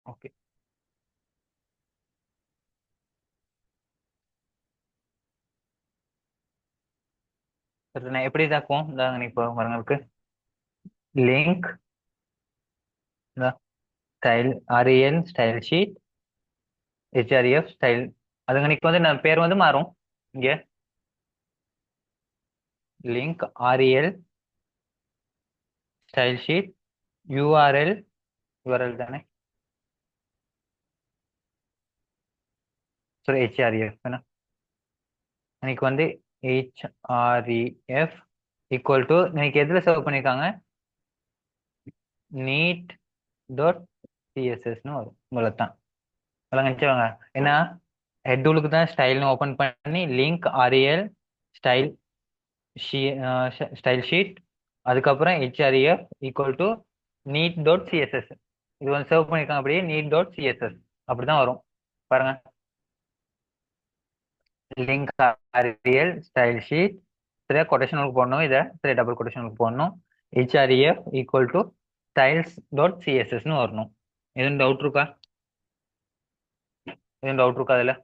Okay. சரி நான் எப்படி இதாக்குவோம் இந்த இப்போ வரங்களுக்கு link style REL style sheet HRF style அதுங்க இன்னைக்கு வந்து நான் பேர் வந்து மாறும் இங்க link REL style sheet URL URL தானே சரி ஹெச்ஆர்எஃப் இன்னைக்கு வந்து ஹெச்ஆர்இஎஃப் ஈக்குவல் டு இன்னைக்கு எதுல சேவ் பண்ணியிருக்காங்க நீட் டாட் சிஎஸ்எஸ்னு வரும் இவ்வளோதான் விளங்கிச்சவங்க ஏன்னா ஹெட்டூலுக்கு தான் ஸ்டைல்னு ஓப்பன் பண்ணி link REL style style sheet அதுக்கப்புறம் HREF equal to neat dot CSS இது வந்து சேவ் பண்ணியிருக்காங்க அப்படியே நீட் டாட் சிஎஸ்எஸ் அப்படிதான் வரும் பாருங்க லிங்க் ஆர்இஎல் ஸ்டைல் ஷீட் சரியா கொட்டேஷனுக்கு போடணும் இதை சரி டபுள் கொட்டேஷனுக்கு போடணும் HREF equal to styles dot சிஎஸ்எஸ்னு வரணும் எதுவும் டவுட் இருக்கா எதுவும் டவுட் இருக்கா அதில்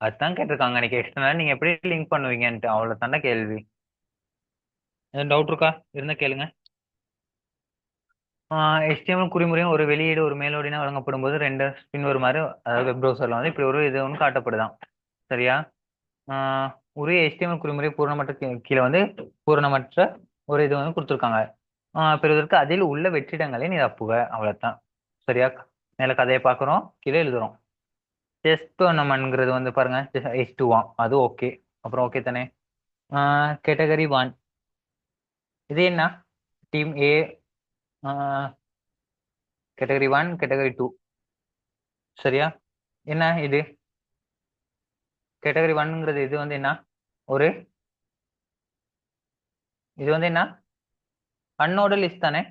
அதுதான் கேட்டிருக்காங்க அன்னைக்கு எக்ஸ்டர்னல் நீங்க எப்படி லிங்க் பண்ணுவீங்கன்ட்டு அவ்வளவு தானே கேள்வி எதுவும் டவுட் இருக்கா இருந்தா கேளுங்க HTML குறிமுறையும் ஒரு வெளியீடு ஒரு மேலோடினா வழங்கப்படும் போது ரெண்டு பின்வருமாறு அதாவது வெப் ப்ரௌசர்ல வந்து இப்படி ஒரு இது ஒன்று காட்டப்படுதான் சரியா ஒரு HTML குறிமுறை பூரணமற்ற கீழே வந்து பூரணமற்ற ஒரு இது வந்து கொடுத்துருக்காங்க பெறுவதற்கு அதில் உள்ள வெற்றிடங்களை நிரப்புக அவ்வளவுதான் சரியா மேல கதையை பார்க்குறோம் கீழே எழுதுறோம் டெஸ்ட் நம்மங்கிறது வந்து பாருங்க H2 அது ஓகே அப்புறம் ஓகே தானே கேட்டகரி 1 இது என்ன டீம் ஏ கேட்டகரி 1 கேட்டகரி 2 சரியா என்ன இது கேட்டகரி 1ங்கிறது இது வந்து என்ன ஒரு இது வந்து என்ன அன்னோட லிஸ்ட் தானே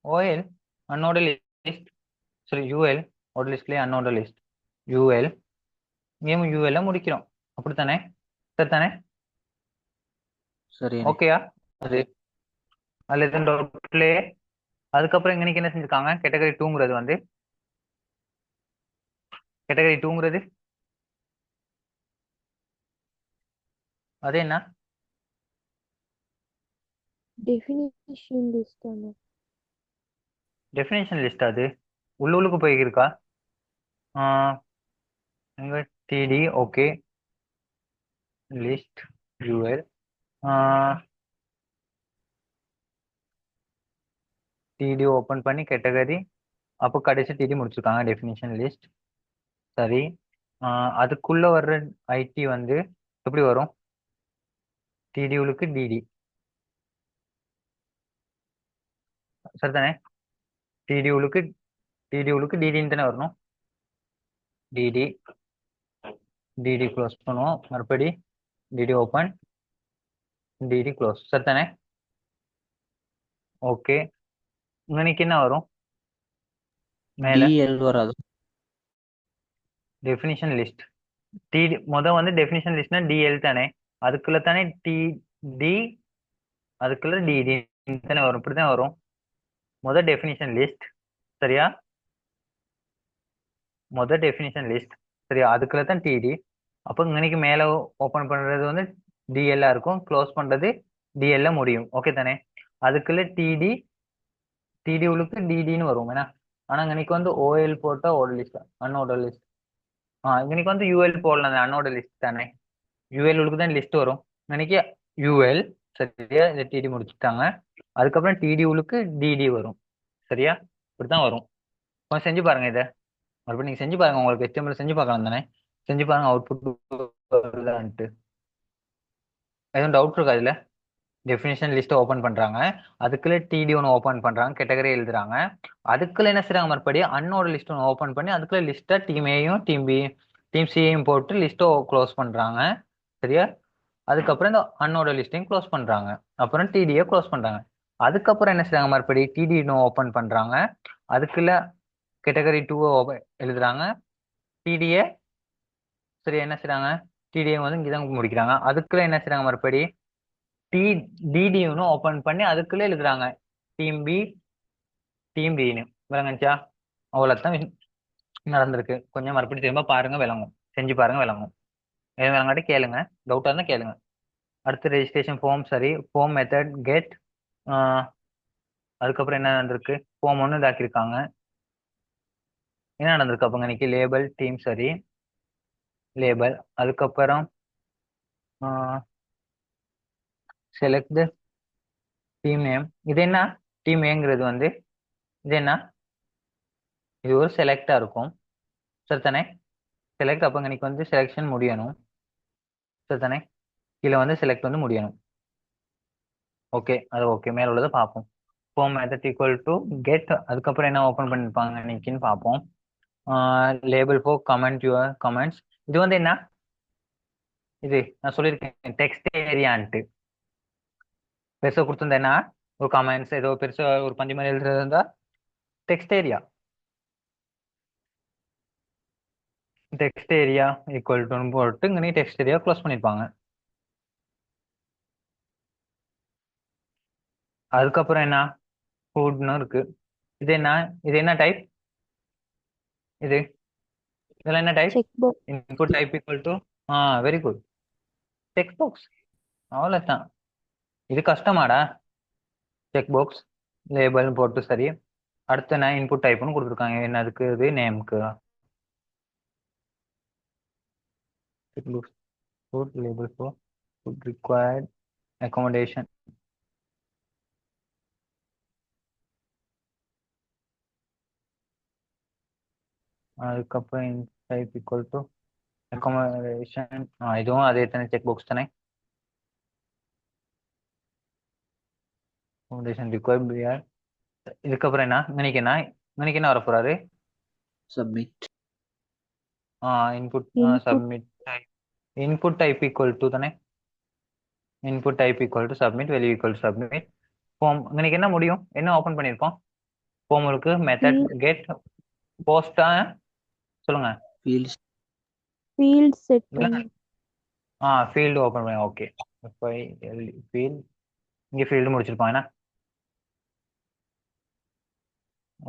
ஓஎல் அன்னோட லிஸ்ட் சரி யூஎல் ஓட லிஸ்ட்லேயே அன்னோட லிஸ்ட் யூஎல் இங்கேயும் யூஎல்ல முடிக்கிறோம் அப்படித்தானே சரி தானே சரி ஓகேயா அது அதுல எதுவும் டவுட்லயே அதுக்கப்புறம் இன்னைக்கு என்ன செஞ்சிருக்காங்க கேட்டகரி 2ங்கிறது வந்து கேட்டகரி 2ங்கிறது அது என்ன டெஃபினிஷன் லிஸ்ட் தானே டெஃபினேஷன் லிஸ்ட் அது உள்ளுக்கு போயிருக்கா எங்க DD okay list UL DD open பண்ணி கேட்டகரி அப்போ கடைசி டிடி முடிச்சிருக்காங்க டெஃபினிஷன் லிஸ்ட் சரி அதுக்குள்ள வர்ற ஐடி வந்து எப்படி வரும் டிடியூலுக்கு டிடி சரிதானே டிடியூலுக்கு டிடியூலுக்கு டிடின்னு தானே வரணும் டிடி டிடி க்ளோஸ் பண்ணுவோம் மறுபடி டிடி ஓப்பன் டிடி க்ளோஸ் சரிதானே ஓகே இன்னைக்கு என்ன வரும் மேல டிஎல் வராது டெஃபினிஷன் லிஸ்ட் டிடி வந்து டெஃபினிஷன் லிஸ்ட்னா டிஎல் தானே அதுக்குள்ள தானே டிடி அதுக்குள்ள டிடி தானே வரும் இப்படிதான் வரும் டெஃபினிஷன் லிஸ்ட் சரியா டெஃபினிஷன் லிஸ்ட் சரியா அதுக்குள்ள தான் டிடி அப்போ இன்னைக்கு மேல ஓபன் பண்றது வந்து டிஎல்ல இருக்கும் க்ளோஸ் பண்றது டிஎல்ல முடியும் ஓகே தானே அதுக்குள்ள டிடி டிடி உள்ளுக்கு டிடின்னு வரும் ஏன்னா ஆனா இன்னைக்கு வந்து ஓஎல் போட்டா ஓட லிஸ்ட் அன்னோட லிஸ்ட் இன்னைக்கு வந்து யூஎல் போடலாம் அன்னோட லிஸ்ட் தானே யூஎல் உள்ளுக்கு தான் லிஸ்ட் வரும் இன்னைக்கு யூஎல் சரியா இந்த டிடி முடிச்சுட்டாங்க அதுக்கப்புறம் டிடி உள்ளுக்கு டிடி வரும் சரியா இப்படிதான் வரும் கொஞ்சம் செஞ்சு பாருங்க இதை மறுபடியும் நீங்க செஞ்சு பாருங்க உங்களுக்கு HTML செஞ்சு பார்க்கலாம் தானே செஞ்சு பாருங்க அவுட்புட் வருதான்ட்டு எதுவும் டவுட் இருக்கா அதுல டெஃபினிஷன் லிஸ்ட் ஓபன் பண்றாங்க அதுக்குள்ள டிடி ஒன்று ஓபன் பண்றாங்க கேட்டகரி எழுதுறாங்க அதுக்குள்ள என்ன செய்றாங்க மறுபடி அன்னோட லிஸ்ட் ஒன்று ஓபன் பண்ணி அதுக்குள்ள லிஸ்ட்டா டீம் ஏயும் டீம் பி டீம் சியையும் போட்டு லிஸ்ட்டை க்ளோஸ் பண்றாங்க சரியா அதுக்கப்புறம் இந்த அன்னோட லிஸ்ட்டையும் க்ளோஸ் பண்றாங்க அப்புறம் டிடியை க்ளோஸ் பண்றாங்க அதுக்கப்புறம் என்ன செய்றாங்க மறுபடி டிடி இன்னும் ஓபன் பண்றாங்க அதுக்குள்ள கேட்டகரி 2 எழுதுறாங்க டிடிஏ சரி என்ன செய்றாங்க டிடிஏ வந்து இங்கதான் முடிக்கிறாங்க அதுக்குள்ள என்ன செய்றாங்க மறுபடி டி டிடின்னு ஓபன் பண்ணி அதுக்குள்ள எழுதுறாங்க டீம் பி டீம் பின்னு விளங்குச்சா? அவ்வளோதான் நடந்திருக்கு. கொஞ்சம் மறுபடியும் திரும்ப பாருங்க விளங்கும், செஞ்சு பாருங்க விளங்கும். எது விளங்காட்டி கேளுங்க, டவுட்டாக இருந்தால் கேளுங்க. அடுத்து ரெஜிஸ்ட்ரேஷன் ஃபார்ம், சரி ஃபார்ம் மெத்தட் கெட். அதுக்கப்புறம் என்ன நடந்திருக்கு? ஃபார்ம் ஒன்று இதாக்கியிருக்காங்க. என்ன நடந்திருக்கு அப்போ இன்னைக்கு? லேபிள் டீம், சரி லேபிள். அதுக்கப்புறம் செலக்ட் த டீம் நேம். இது என்ன? டீம் ஏங்கிறது வந்து இது என்ன? இது ஒரு செலக்டா இருக்கும், சரிதானே? செலக்ட் அப்போ இன்னைக்கு வந்து செலெக்ஷன் முடியணும், சரிதானே? கீழே வந்து செலக்ட் வந்து முடியணும். ஓகே, அது ஓகே. மேல உள்ளதை பார்ப்போம். Form method equal to get. அதுக்கப்புறம் என்ன ஓப்பன் பண்ணிருப்பாங்க இன்னைக்குன்னு பார்ப்போம். Label for comment your comments. இது வந்து என்ன? இது நான் சொல்லியிருக்கேன் டெக்ஸ்ட் ஏரியான்ட்டு. பெருசாக கொடுத்துருந்தேன்னா ஒரு கமெண்ட்ஸ் ஏதோ பெருசா ஒரு பஞ்சு மாதிரி எழுதுறது இருந்தா text area. Text area equal to போட்டு இங்கே டெக்ஸ்ட் ஏரியா க்ளோஸ் பண்ணியிருப்பாங்க. அதுக்கப்புறம் என்ன? ஃபுட்னு இருக்கு. இது என்ன? இது என்ன டைப்? இது இதெல்லாம் என்ன type? Check box. Input type equal to very good, check box. அவ்வளோதான். இது கஷ்டமாடா? செக் பாக்ஸ் லேபிள் போட்டு சரி. அடுத்து நான் இன்புட் டைப்னு கொடுத்துருக்காங்க. என்ன அதுக்கு? இது நேம்க்கு. Check box food label for food required accommodation. அதுக்கப்புறம் டைப் ஈக்குவல் டு அகாமடேஷன். இதுவும் அதே தானே, செக் பாக்ஸ் தானே. Accommodation required BR. இதுக்கப்புறம் என்ன இன்னைக்கு? என்ன வர போறாரு? Submit. Input input submit type. Input type equal to தானே. Input type equal to submit, value equal to submit. Form இன்னைக்கு என்ன முடியும்? என்ன ஓப்பன் பண்ணியிருக்கோம்? ஃபார்ம் இருக்கு, மெத்தட் கெட் போஸ்டா. சொல்லுங்க. ஃபீல்ட்ஸ். ஃபீல்ட் செட் இல்லைங்க. பண்ணு. ஃபீல்டு ஓப்பன் பண்ணி. Okay, field. இங்கே ஃபீல்டு முடிச்சிருப்பாங்க என்ன?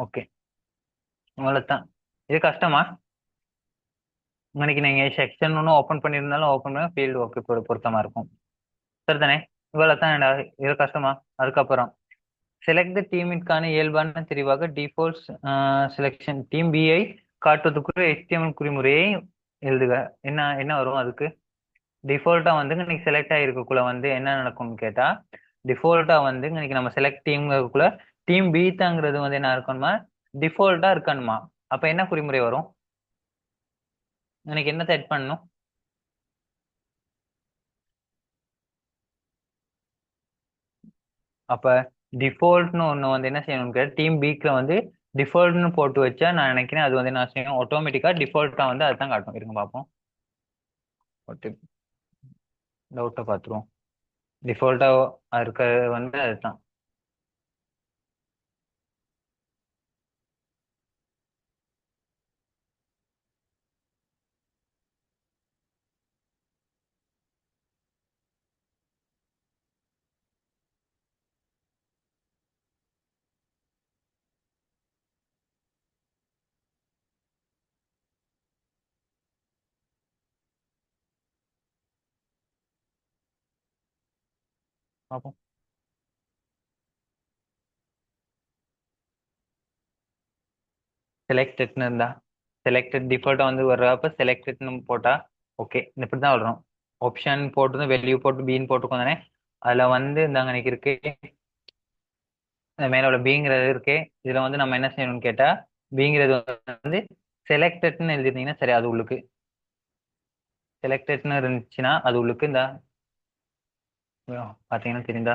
ஓகே, அவ்வளோதான். இது கஷ்டமா? இன்னைக்கு நீங்கள் செக்ஷன் ஒன்று ஓப்பன் பண்ணியிருந்தாலும் ஓப்பன் பண்ண ஃபீல்டு ஓகே பொருத்தமாக இருக்கும், சரிதானே? இவ்வளோ தான். இது கஷ்டமா? அதுக்கப்புறம் செலக்ட் த டீமிற்கான இயல்பான தெரிவாக டிஃபால்ட் செலெக்ஷன் டீம் பிஐ காட்டுவதற்குரிய HTML குறிமுறையை எழுதுக. என்ன என்ன வரும் அதுக்கு? டிஃபால்ட்டாக வந்து இன்னைக்கு செலக்ட் ஆகிருக்கக்குள்ள வந்து என்ன நடக்கும்னு கேட்டால், டிஃபால்ட்டாக வந்து இன்னைக்கு நம்ம செலக்ட் டீம்குள்ள டீம் பி தாங்கிறது வந்து என்ன இருக்கணுமா? டிஃபால்ட்டாக இருக்கணுமா? அப்போ என்ன குறிமுறை வரும்? இன்னைக்கு என்ன செட் பண்ணணும்? அப்போ டிஃபால்ட்னு ஒன்று வந்து என்ன செய்யணும்னு கேட்டால், டீம் பிக்கு வந்து டிஃபால்ட்னு போட்டு வச்சா நான் நினைக்கிறேன் அது வந்து என்ன செய்யும், ஆட்டோமேட்டிக்காக டிஃபால்ட்டாக வந்து அதுதான் காட்டும். இருங்க பார்ப்போம். டவுட்டை பார்த்துருவோம். டிஃபால்ட்டாக இருக்கிறது வந்து அதுதான். பார்ப்போம். செலக்டட்னு இருந்தா செலக்டட் டிஃபால்ட்டாக வந்து வர்றப்ப செலக்டட்னு போட்டால் ஓகே, இப்படி தான் வரும். ஆப்ஷன் போட்டு வெளியூ போட்டு பீன் போட்டுக்கோங்க தானே. அதில் வந்து இந்தாங்க எனக்கு இருக்கு, மேலே உள்ள பீங்கிறது இருக்கு. இதில் வந்து நம்ம என்ன செய்யணும்னு கேட்டால், பீங்கிறது வந்து செலக்டட்னு எழுதிருந்தீங்கன்னா சரி. அது உள்ளுக்கு செலக்டட்னு இருந்துச்சுன்னா அது உள்ளுக்கு இந்த பார்த்தீங்கன்னா தெரியுதா?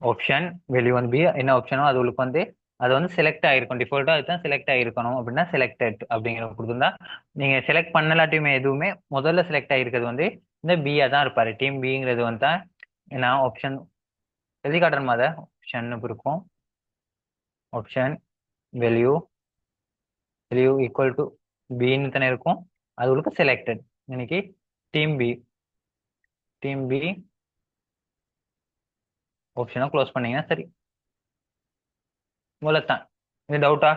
ஆப்ஷன் வெளியே வந்து பி என்ன ஆப்ஷனோ அது உள்ளுக்கு வந்து அது வந்து செலக்ட் ஆகிருக்கும். டிஃபால்ட்டாக அதுதான் செலக்ட் ஆகிருக்கணும். அப்படின்னா செலக்டட் அப்படிங்கிற கொடுத்துருந்தா, நீங்கள் செலக்ட் பண்ணலாட்டியுமே எதுவுமே முதல்ல செலக்ட் ஆகிருக்கிறது வந்து இந்த பியா தான் இருப்பார். டீம் பிங்கிறது வந்து தான் என்ன ஆப்ஷன் எழுதி காட்டுற மாதிரி ஆப்ஷன் இருக்கும். ஆப்ஷன் வெளியூ வெளியூ ஈக்குவல் டு பின்னு தானே இருக்கும். அது உங்களுக்கு செலக்டட். இன்னைக்கு டீம் பி ஆப்ஷனை க்ளோஸ் பண்ணீங்கன்னா சரி. இவ்வளோதான். இது டவுட்டா?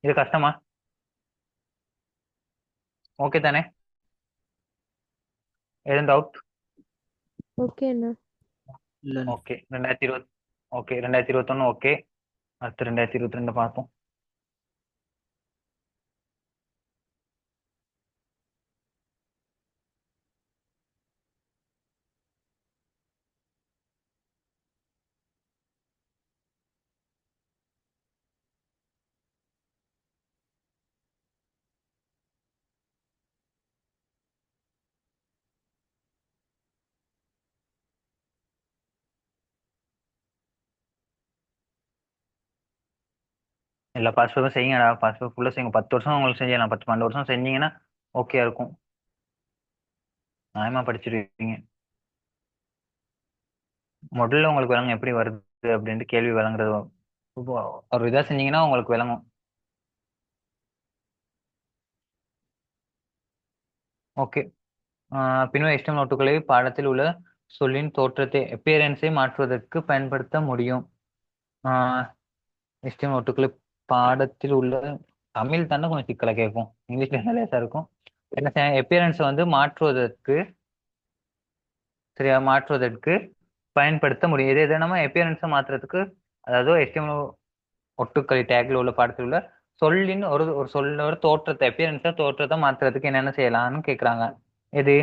இது கஷ்டமா? ஓகே தானே? எதுவும் டவுட்? ஓகே அண்ணா. இல்ல ஓகே 2020. Okay 2021 okay. அடுத்து 2022 பார்ப்போம். இல்லை பாஸ் பேப்பர் செய்யுங்கடா, பாஸ் பேப்பர் ஃபுல்லாக செய்யுங்க. 10 வருஷம் உங்களுக்கு செஞ்சலாம், 10 12 வருஷம் செஞ்சீங்கன்னா ஓகே இருக்கும். நியாயமா படிச்சிருவீங்க. முதல்ல உங்களுக்கு விளங்கும் எப்படி வருது அப்படின்ட்டு கேள்வி விளங்குறது. இப்போ ஒரு இதாக செஞ்சீங்கன்னா உங்களுக்கு விளங்கும். ஓகே. பின்வரும் HTML நோட்டுகளை பாடத்தில் உள்ள சொல்லின் தோற்றத்தை appearance-ஐ மாற்றுவதற்கு பயன்படுத்த முடியும். HTML நோட்டுகளை பாடத்தில் உள்ள தமிழ் தானே கொஞ்சம் சிக்கலா கேட்கும், இங்கிலீஷ்ல லேசா இருக்கும். என்ன appearance வந்து மாற்றுவதற்கு, சரியா, மாற்றுவதற்கு பயன்படுத்த முடியும். இதே நம்ம appearance மாற்றுறதுக்கு, அதாவது HTML ஒட்டுக்களை டேக்ல உள்ள பாடத்தில் உள்ள சொல்லின் ஒரு ஒரு சொல்லோட தோற்றத்தை, appearance தோற்றத்தை மாற்றுறதுக்கு என்னென்ன செய்யலாம்னு கேக்குறாங்க. எது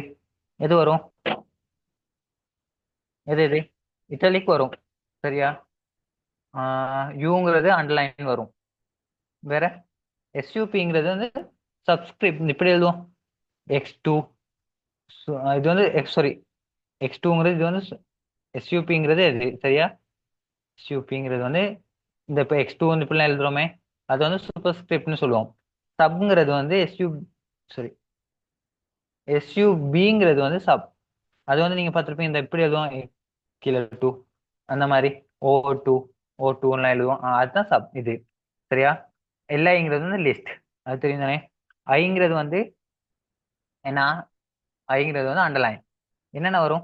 எது வரும்? எது எது இட்டாலிக் வரும், சரியா. யூங்கிறது அண்டர்லைன் வரும். வேற எஸ்யூபிங்கிறது வந்து சப்ஸ்கிரிப்ட், இப்படி எழுதுவோம். X2 இது வந்து சாரி, X2ங்கிறது இது வந்து எஸ்யூபிங்கிறது இது, சரியா. எஸ்யூபிங்கிறது வந்து இந்த இப்போ X2 வந்து இப்படிலாம் எழுதுறோமே, அது வந்து சூப்பர் ஸ்கிரிப்ட்னு சொல்லுவோம். சப்ங்கிறது வந்து சாரி எஸ்யூபிங்கிறது வந்து சப். அது வந்து நீங்க பார்த்துருப்பீங்க, இந்த இப்படி எழுதுவோம், கீழே 2 அந்த மாதிரி, O2 O2லாம் எழுதுவோம், அதுதான் சப் இது, சரியா. எல்ஐங்கிறது வந்து லிஸ்ட், அது தெரியும் தானே. ஐங்கிறது வந்து என்ன? ஐங்கிறது வந்து அண்டர்லைன். என்னென்ன வரும்?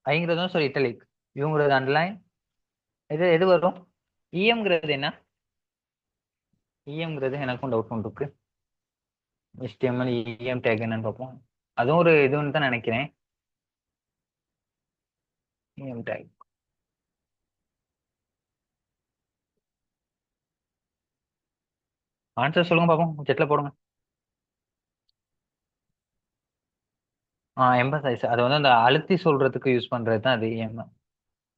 ஐங்கிறது வந்து சாரி இட்டலிக், யூங்கிறது அண்டர்லைன். இது எது வரும்? இஎம்ங்கிறது என்ன? இஎம்ங்கிறது எனக்கும் டவுட் ஒன்று இருக்கு. HTML இஎம் டேக் என்னன்னு பார்ப்போம். அதுவும் ஒரு இதுன்னு தான் நினைக்கிறேன். இஎம் டேக் ஆன்சர் சொல்லுங்க பார்ப்போம், செட்டில் போடுங்க. எம்பசைஸ், அது வந்து அந்த அழுத்தி சொல்றதுக்கு யூஸ் பண்றது தான் அது இஎம்.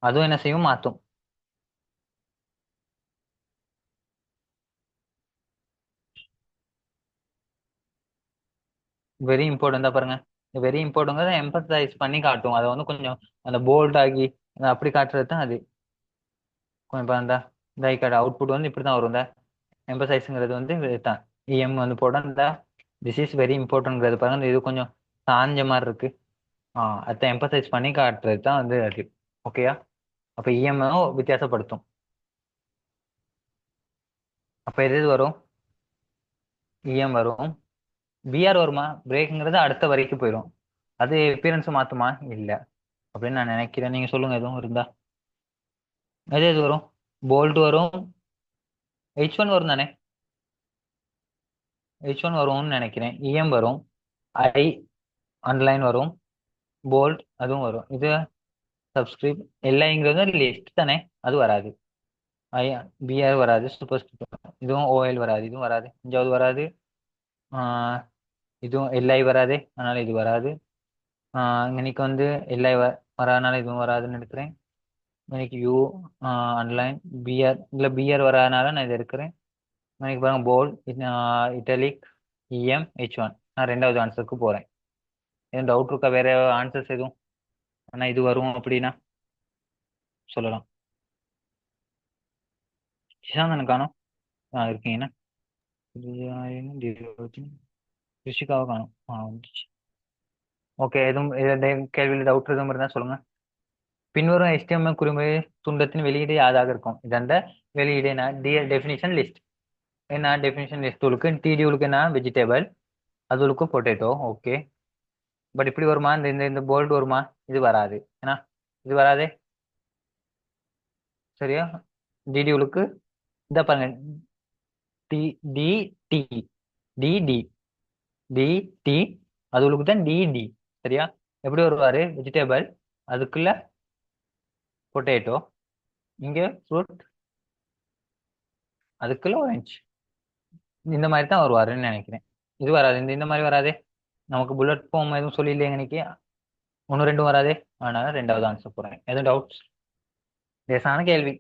அதுவும் என்ன செய்யும்? மாற்றும். வெரி இம்பார்ட்டன் தான் பாருங்க. வெரி இம்பார்ட்டன்ட் எம்பசைஸ் பண்ணி காட்டும், அதை வந்து கொஞ்சம் அந்த போல்ட் ஆகி அப்படி காட்டுறது தான் அது. கொஞ்சம் பாருந்தா இந்த ஐக்கார்டு அவுட்புட் வந்து இப்படி தான் வரும். இந்த எம்பசைஸுங்கிறது வந்து தான் இஎம் வந்து போட இந்த திஸ் இஸ் வெரி இம்பார்ட்டன்ட்ங்கிறது பாருங்க, இது கொஞ்சம் சாஞ்ச மாதிரி இருக்கு. அதை எம்பசைஸ் பண்ணி காட்டுறது தான் வந்து அது, ஓகேயா. அப்போ இஎம்மும் வித்தியாசப்படுத்தும். அப்போ எது எது வரும்? இஎம் வரும். பிஆர் வருமா? பிரேக்குங்கிறது அடுத்த வரைக்கும் போயிடும். அது appearance மாத்துமா? இல்லை அப்படின்னு நான் நினைக்கிறேன். நீங்க சொல்லுங்க எதுவும் இருந்தா. எது எது வரும்? போல்ட் வரும். H1 வரும் தானே. H1 வரும்னு நினைக்கிறேன். இஎம் வரும். ஐ அண்டர்லைன் வரும். போல்ட் அதுவும் வரும். இது சப்ஸ்கிரிப்ட். எல்ஐங்கிறது லிஸ்ட் தானே, அது வராது. ஐ பிஆர் வராது. சூப்பர் ஸ்கிரிப்ட் இதுவும் ஓஎல் வராது, இதுவும் வராது. அஞ்சாவது வராது. இதுவும் எல்ஐ வராது, அதனால இது வராது. இன்னைக்கு வந்து எல்ஐ வராதனால இதுவும் வராதுன்னு எடுக்கிறேன். இன்னைக்கு யூ அண்டர்லைன் பிஆர் இல்லை, பிஆர் வராதனால நான் இதை எடுக்கிறேன். இன்னைக்கு பாருங்க போல்ட், இட்டலிக், இஎம், H1. நான் ரெண்டாவது ஆன்சருக்கு போறேன். எதுவும் டவுட் இருக்கா? வேற ஆன்சர்ஸ் எதுவும்? ஆனா இது வரும் அப்படின்னா சொல்லலாம். சிசாந்தன் காணும் இருக்கீங்கன்னா ரிஷிகாவை காணும். வந்துச்சு. ஓகே, எதுவும் கேள்வியில் டவுட் எதுவும் இருந்தால் சொல்லுங்க. பின்வரும் HTML குறிமுறை துண்டத்தின் வெளியீடு யாதாக இருக்கும்? இது அந்த வெளியீடு என்ன? Definition list. என்ன டெஃபினிஷன் லிஸ்ட் உங்களுக்கு? டிடி உங்களுக்கு என்ன? வெஜிடபிள். அது உங்களுக்கு பொட்டேட்டோ. ஓகே. பட் இப்படி வருமா? இந்த இந்த இந்த போல்ட் வருமா? இது வராது. ஏன்னா இது வராதே, சரியா. டிடி உங்களுக்கு இதை பாருங்க, D D D D D D D அதுகளுக்கு தான் டிடி. சரியா? எப்படி வருவாரு? வெஜிடபிள், அதுக்குள்ள பொட்டேட்டோ, இங்க ஃப்ரூட், அதுக்குள்ள ஆரஞ்சு. இந்த மாதிரி தான் வருவாருன்னு நினைக்கிறேன். இது வராது, இந்த மாதிரி வராதே. நமக்கு புல்லட் ஃபார்ம் எதுவும் சொல்லிடலையே இன்னைக்கு. ஒன்று ரெண்டும் வராதே. அதனால ரெண்டாவது ஆன்சர் போறேன். எதுவும் டவுட்ஸ்? லேசான கேள்வி.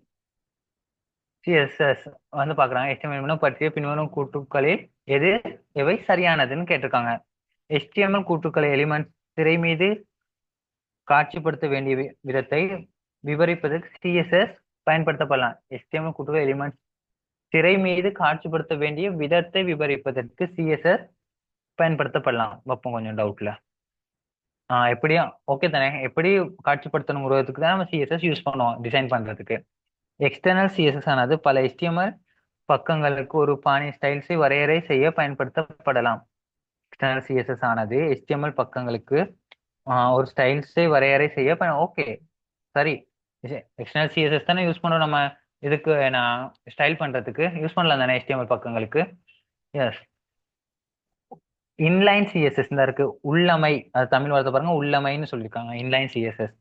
சிஎஸ்எஸ் வந்து பாக்குறாங்க. HTML பற்றிய பின்வரும் கூட்டுக்களில் எது எவை சரியானதுன்னு கேட்டிருக்காங்க. HTML கூட்டுக்களை எலிமெண்ட் திரை மீது காட்சிப்படுத்த வேண்டிய விதத்தை விவரிப்பதற்கு சிஎஸ்எஸ் பயன்படுத்தப்படலாம். HTML கூட்டுகள் எலிமெண்ட் திரை மீது காட்சிப்படுத்த வேண்டிய விதத்தை விவரிப்பதற்கு சிஎஸ்எஸ் பயன்படுத்தப்படலாம். வைப்போம் கொஞ்சம் டவுட்ல. எப்படியா ஓகே தானே? எப்படி காட்சிப்படுத்தணுங்கிறதுக்கு தான் நம்ம சிஎஸ்எஸ் யூஸ் பண்ணுவோம் டிசைன் பண்றதுக்கு. எக்ஸ்டர்னல் சிஎஸ்எஸ் ஆனது பல HTML பக்கங்களுக்கு ஒரு பாணி ஸ்டைல்ஸை வரையறை செய்ய பயன்படுத்தப்படலாம். எக்ஸ்டர்னல் சிஎஸ்எஸ் ஆனது HTML பக்கங்களுக்கு ஒரு ஸ்டைல்ஸை வரையறை செய்ய ஓகே சரி. எக்ஸ்டர்னல் சிஎஸ்எஸ் தானே யூஸ் பண்ணுவோம் நம்ம இதுக்கு. நான் ஸ்டைல் பண்றதுக்கு யூஸ் பண்ணலாம் தானே HTML பக்கங்களுக்கு. எஸ். இன்லைன் சிஎஸ்எஸ் தான் இருக்கு. உள்ளமை, அது தமிழ் வார்த்தை பாருங்க, உள்ளமைன்னு சொல்லியிருக்காங்க. இன்லைன் சிஎஸ்எஸ்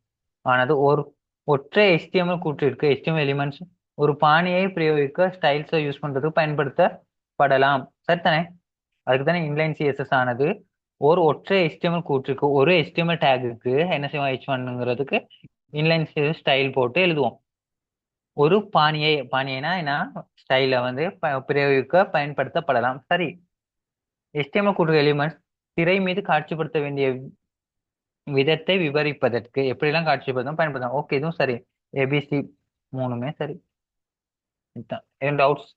ஆனது ஒரு ஒற்றை HTML கூற்று இருக்கு. HTML எலிமெண்ட்ஸ் ஒரு பாணியை பிரயோகிக்க ஸ்டைல்ஸை யூஸ் பண்றதுக்கு பயன்படுத்தப்படலாம். சரிதானே? அதுக்கு தானே இன்லைன் சிஎஸ்எஸ் ஆனது ஒரு ஒற்றை HTML கூற்றுக்கு ஒரு HTML டேகுக்கு என்ன செய்வோம்? H1ங்கிறதுக்கு இன்லைன் சிஎஸ்எஸ் ஸ்டைல் போட்டு எழுதுவோம். ஒரு பாணியைனா என்ன? ஸ்டைல வந்து பிரயோகிக்க பயன்படுத்தப்படலாம். சரி. HTML கூற்று எலிமெண்ட்ஸ் திரை மீது காட்சிப்படுத்த வேண்டிய விதத்தை விவரிப்பதற்கு எப்படிலாம் காட்சிப்படுத்தும் பயன்படுத்தலாம். ஓகே, இதுவும் சரி. ஏபிசி மூணுமே சரி. இதுதான். டவுட்ஸ்?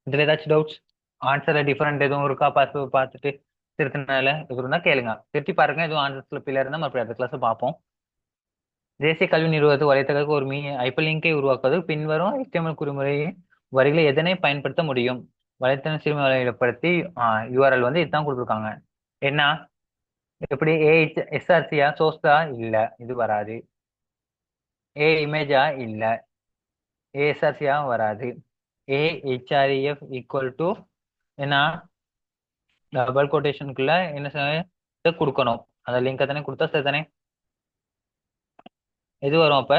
இதுல ஏதாச்சும் டவுட்ஸ்? ஆன்சர்ல டிஃபரெண்ட் எதுவும் இருக்கா? பார்த்துட்டு திருத்தினால எதுவும் இருந்தா கேளுங்க. திருத்தி பாருங்க. எதுவும் ஆன்சர்ஸ்ல பிள்ளை இருந்தா மறுபடியும் அடுத்த கிளாஸ் பார்ப்போம். தேசிய கல்வி நிறுவனத்து வலைத்தளத்துக்கு ஒரு ஹைப்பர் லிங்கை உருவாக்குவது பின்வரும் HTML குறிமுறை வரிகளை எதனை பயன்படுத்த முடியும்? வலைத்தள சிறுமைப்படுத்தி URL வந்து இதுதான் கொடுத்துருக்காங்க. என்ன? எப்படி? SRCயா? சோர்ஸா? இல்ல, இது வராது. இமேஜா? இல்ல. SRCயா? வராது. href ஈக்குவல் டு என்ன? டபுள் கோட்டேஷனுக்குள்ள என்ன கொடுக்கணும்? அந்த லிங்கை தானே கொடுத்தா சரி தானே? எது வரும் அப்ப?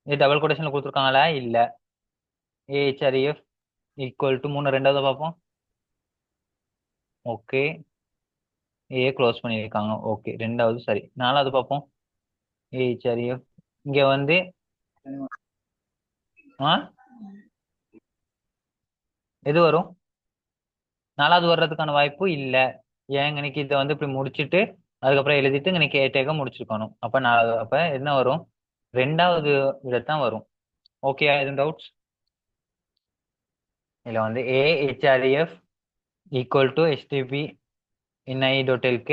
இது டபுள் கோட்டேஷன்ல கொடுத்துருக்காங்களா? இல்ல. href ஈக்குவல் டு 3 ரெண்டாவது பார்ப்போம். ஓகே, க்ளோஸ் பண்ணியிருக்காங்க. ஓகே, ரெண்டாவது சரி. நாலாவது பார்ப்போம். href இங்க வந்து எது வரும்? நாலாவது வர்றதுக்கான வாய்ப்பு இல்ல. ஏன்? இன்னைக்கு இதை வந்து இப்படி முடிச்சுட்டு அதுக்கப்புறம் எழுதிட்டு இன்னைக்கு ஏட்டேக்க முடிச்சிருக்கணும். அப்ப நாலாவது அப்ப என்ன வரும்? ரெண்டாவது விடத்தான் வரும். ஓகே, எதுவும் டவுட்ஸ்? இதுல வந்து href equal to HTTP inai.lk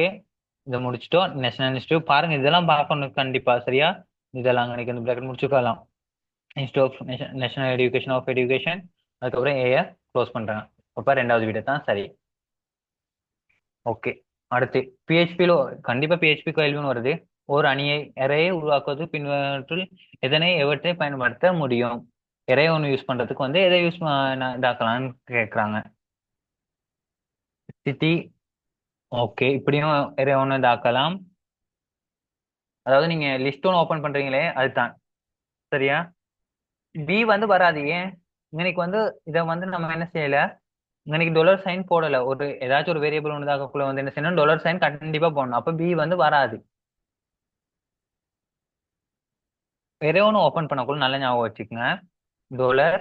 இதை முடிச்சிட்டோம். நேஷனல் இன்ஸ்டியூட் பாருங்க, இதெல்லாம் பார்க்கணும் கண்டிப்பா. சரியா? இதெல்லாம் இன்னைக்கு இந்த பிராக்கெட் முடிச்சுக்கலாம். Institute of national education of education, அதுக்கப்புறம் ஏ க்ளோஸ் பண்றாங்க. அப்ப ரெண்டாவது வீடு தான் சரி. ஓகே, அடுத்து PHP கண்டிப்பா PHP கேள்வின்னு வருது. ஒரு அணியை எரையை உருவாக்குவது பின்வற்றில் எதனை எவற்றை பயன்படுத்த முடியும்? எரையை ஒன்று யூஸ் பண்றதுக்கு வந்து எதை யூஸ் இதாக்கலாம்னு கேட்குறாங்க. சிட்டி. ஓகே, இப்படியும் எரை ஒன்று இதாக்கலாம். அதாவது நீங்க லிஸ்ட் ஒன்று ஓப்பன் பண்றீங்களே அதுதான். சரியா? பி வந்து வராது. ஏன்? இன்னைக்கு வந்து இதை வந்து நம்ம என்ன செய்யல, இன்னைக்கு டாலர் சைன் போடல. ஒரு ஏதாச்சும் ஒரு வேரியபிள் ஒன்றுதாக்குள்ள வந்து என்ன செய்யணும்? டாலர் சைன் கண்டிப்பா போடணும். அப்ப பி வந்து வராது. வேற ஒன்று ஓப்பன் பண்ணக்குள்ள நல்ல ஞாபகம் வச்சுக்கோங்க. டாலர்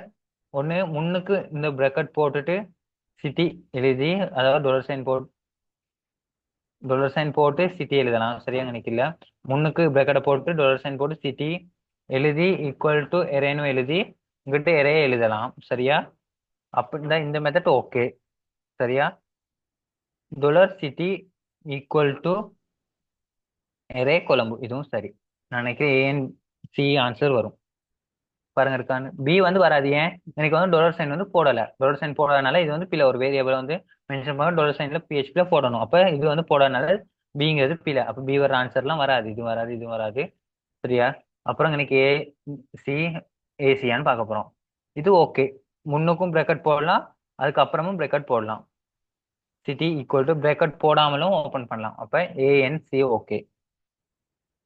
ஒன்று முன்னுக்கு இந்த பிரக்கெட் போட்டுட்டு சிட்டி எழுதி, அதாவது டாலர் சைன் போட்டு சிட்டி எழுதலாம். சரியா? நினைக்கல. முன்னுக்கு பிரக்கெட்டை போட்டு டாலர் சைன் போட்டு சிட்டி எழுதி ஈக்குவல் டு எரேன்னு எழுதி இங்கிட்ட எரையே எழுதலாம். சரியா? அப்படின்னா இந்த மெத்தட் ஓகே. சரியா? டாலர் சிட்டி ஈக்குவல் டு எரே கொலம்பு, இதுவும் சரி. நான் நினைக்கிறேன் சி ஆன்சர் வரும். பாருங்க இருக்கான்னு. பி வந்து வராது. ஏன்? எனக்கு வந்து டாலர் சைன் வந்து போடல. டாலர் சைன் போடாதனால இது வந்து பில ஒரு வேரியபிள் வந்து மென்ஷன் பண்ண டாலர் சைன்ல PHP போடணும். அப்ப இது வந்து போடாதனால பிங்கிறது பில. அப்ப பி வர ஆன்சர்லாம் வராது. இது வராது, இது வராது. சரியா? அப்புறம் எனக்கு ஏசி ஏசியான்னு பார்க்க போறோம். இது ஓகே. முன்னுக்கும் பிரேக்கெட் போடலாம், அதுக்கப்புறமும் பிரேக்கெட் போடலாம். சிட்டி ஈக்குவல் டு பிரேக்கெட் போடாமலும் ஓப்பன் பண்ணலாம். அப்ப ஏஎன்சி ஓகே.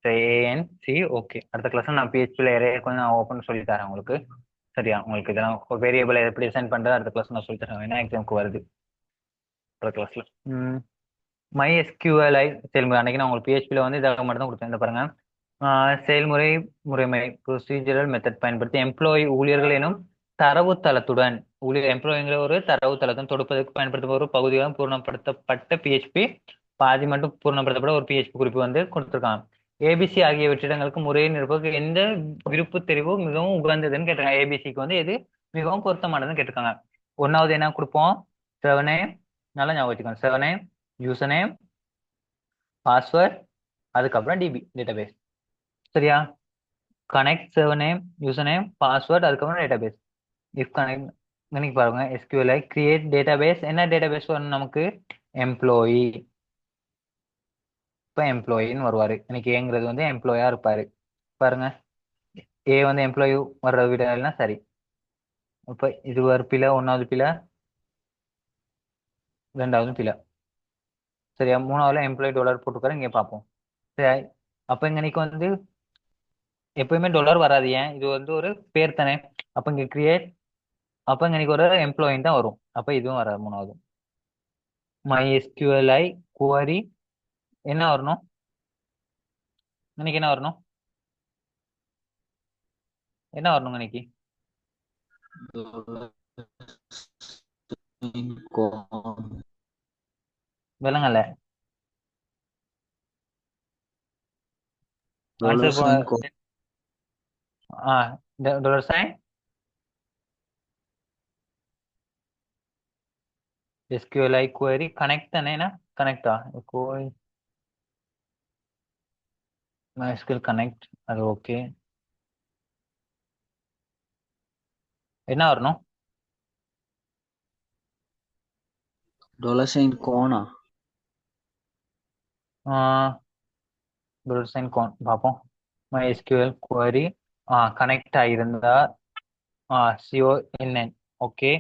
ANC okay. அடுத்த கிளாஸ் நான் பிஹெச்பியில் கொஞ்சம் நான் ஓப்பன் சொல்லி தரேன் உங்களுக்கு. சரியா? உங்களுக்கு இதெல்லாம் வேரியபிள் எப்படி டிசைன் பண்றது அடுத்த கிளாஸ் நான் சொல்லி தரேன். ஏன்னா எக்ஸாமுக்கு வருது அடுத்த கிளாஸ்ல. மை எஸ்கியூஎல்ஐ செயல்முறை அன்னைக்கு நான் உங்களுக்கு பிஹெச்பியில் வந்து இதாக மட்டும் தான் கொடுத்தேன். இந்த பாருங்க, செயல்முறை முறைமை ப்ரொசீஜரல் மெத்தட் பயன்படுத்தி எம்ப்ளாயி ஊழியர்கள் எனும் தரவுத்தளத்துடன் எம்ப்ளாயிங்கிற ஒரு தரவுத்தளத்துடன் தொடுப்பதற்கு பயன்படுத்த ஒரு பகுதியாக பூர்ணப்படுத்தப்பட்ட பிஹெச்பி பாதி மட்டும் பூர்ணப்படுத்தப்பட்ட ஒரு பிஹெச்பி குறிப்பு வந்து கொடுத்துருக்காங்க. ஏபிசி ஆகிய வெற்றிடங்களுக்கு முறையை நிரப்புவதற்கு எந்த விருப்பு தெரிவு மிகவும் உகந்ததுன்னு கேட்டிருக்காங்க. ஏபிசிக்கு வந்து எது மிகவும் பொருத்தமானதுன்னு கேட்டிருக்காங்க. ஒன்னாவது என்ன கொடுப்போம்? செவனேம், நல்லா ஞாபகம் வச்சுக்கோங்க. செவனேம், யூசர் நேம், பாஸ்வேர்ட், அதுக்கப்புறம் டிபி டேட்டாபேஸ். சரியா? Connect server name, user name, password, அதுக்கப்புறம் டேட்டாபேஸ். இஃப் கனெக்ட் இன்னைக்கு பாருங்க, எஸ்கியூஎல்ஐ கிரியேட் டேட்டாபேஸ். என்ன டேட்டாபேஸ் வரும் நமக்கு? எம்ப்ளாயி. இப்போ எம்ப்ளாயின்னு வருவாரு. இன்னைக்கு ஏங்கிறது வந்து எம்ப்ளாயா இருப்பாரு. பாருங்க, ஏ வந்து எம்ப்ளாயி வர்ற விடலாம் சரி. இப்போ இது ஒரு பிழை, ஒன்னாவது பிழை, ரெண்டாவது பிழை. சரியா? மூணாவதுல எம்ப்ளாயி டாலர் போட்டுக்காரு, இங்கே பார்ப்போம். சரி, அப்போ இங்க இன்னைக்கு வந்து எப்பயுமே டாலர் வராது. ஏன்? இது வந்து ஒரு பேர் தானே. அப்போ இங்க கிரியேட், அப்போ இங்க இன்னைக்கு ஒரு எம்ப்ளாயின் தான் வரும். அப்போ இதுவும் வராது. மூணாவது MySQLi query என்ன வரணும்? இன்னைக்கு என்ன வரணும்? என்ன வரணும் இன்னைக்கு? விளங்கல. Answer dollar sign SQLi query connect தானே? என்ன கனெக்டா? MySQL கனெக்ட், அது ஓகே. என்ன வரணும்? $sign கோனா டாலர் சைன் கான் பார்ப்போம். MySQL query கனெக்ட் ஆகியிருந்தா CONN ஓகே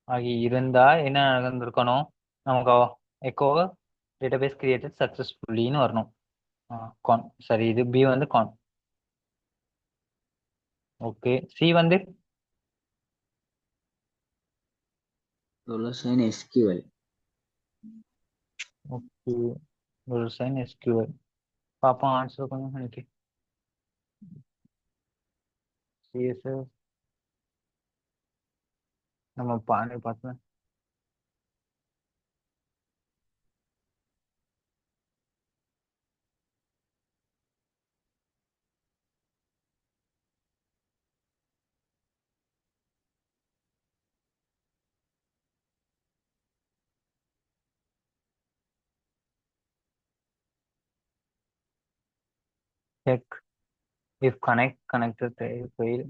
ஆகி இருந்தா என்ன நடந்திருக்கணும்? நமக்கு எக்கோ டேட்டாபேஸ் கிரியேட்டட் சக்சஸ்ஃபுல்லின்னு வரணும். கான் சரி, இது பி வந்து கான். ஓகே, சி வந்து $sign SQL. ஓகே, ஒரு சைன் எஸ்கியூஎல் பார்ப்போம். ஆன்சர் கொஞ்சம் எனக்கு சிஎஸ்எஸ் நம்ம பார்த்தோம். Check if connected fail.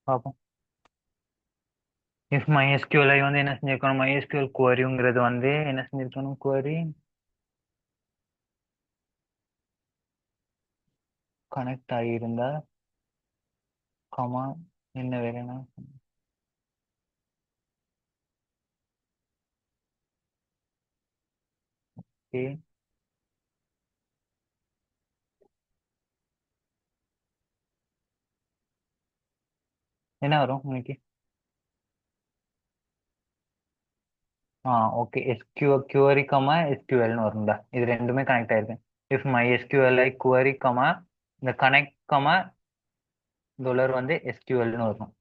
பார்ப்போம். இஃப் MySQLi வந்து என்ன செஞ்சிருக்கணும்? MySQL குவரிங்கிறது வந்து என்ன செஞ்சிருக்கணும்? குவரி கனெக்ட் ஆகியிருந்தா கமா என்ன வேணும்னா ஓகே, என்ன வரும் இன்னைக்கு? ஓகே, query கமா எஸ்கியூஎல்னு வரும்டா. இது ரெண்டுமே கனெக்ட் ஆயிருக்கு. இஃப் MySQLi query கமா இந்த கனெக்ட் கமா டாலர் வந்து எஸ்கியூஎல்னு வரும்.